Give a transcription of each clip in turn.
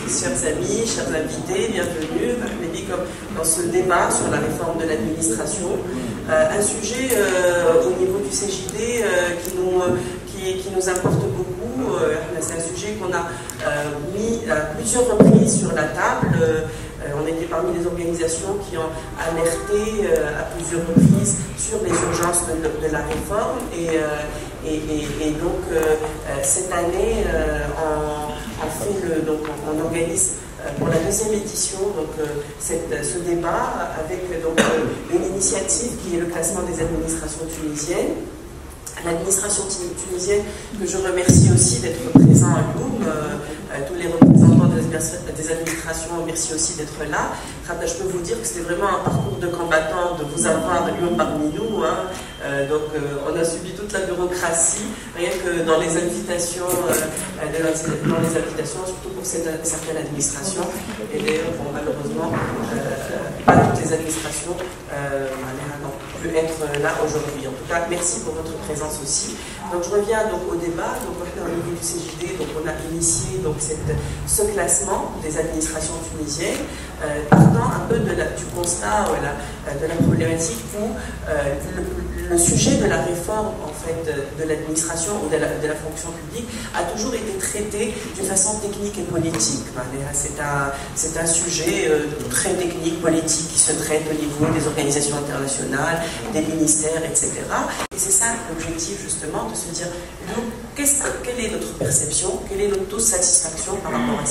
chers amis, chers invités, bienvenue dans ce débat sur la réforme de l'administration. Un sujet au niveau du CJD qui nous importe beaucoup. C'est un sujet qu'on a mis à plusieurs reprises sur la table. On était parmi les organisations qui ont alerté à plusieurs reprises sur les urgences de la réforme. Et donc, cette année, on organise pour la deuxième édition ce débat avec une initiative qui est le classement des administrations tunisiennes. L'administration tunisienne, que je remercie aussi d'être présent à Loum, tous les représentants des administrations, merci aussi d'être là. Je peux vous dire que c'était vraiment un parcours de combattant de vous avoir Loum parmi nous. On a subi toute la bureaucratie, rien que dans les invitations, surtout pour certaines administrations. Et d'ailleurs, malheureusement, pas toutes les administrations n'ont pu être là aujourd'hui. En tout cas, merci pour votre présence aussi. Donc je reviens au débat. Donc au niveau du CJD, on a initié ce classement des administrations tunisiennes, partant un peu du constat de la problématique où le sujet de la réforme de l'administration ou de la fonction publique a toujours été traité d'une façon technique et politique. C'est un sujet très technique, politique, qui se traite au niveau des organisations internationales, des ministères, etc. Et c'est ça l'objectif justement, de se dire, nous, quelle est notre perception, quelle est notre taux de satisfaction par rapport à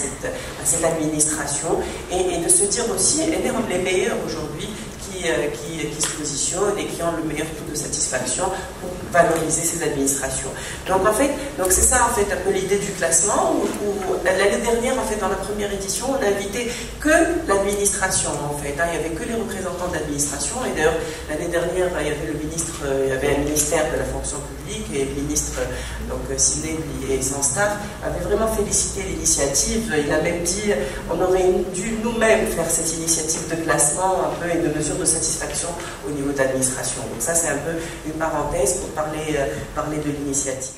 cette administration, et de se dire aussi, elle est les meilleurs aujourd'hui qui se positionnent et qui ont le meilleur taux de satisfaction pour valoriser ces administrations. Donc c'est ça un peu l'idée du classement, où l'année dernière, dans la première édition, on n'invitait que l'administration, il n'y avait que les représentants de l'administration, et d'ailleurs, l'année dernière, il y avait un ministère de la fonction publique, et le ministre, Sidney et son staff, avaient vraiment félicité l'initiative. Il a même dit, on aurait dû nous-mêmes faire cette initiative de classement un peu et de mesure de satisfaction au niveau de l'administration. Donc ça, c'est un peu une parenthèse pour parler de l'initiative.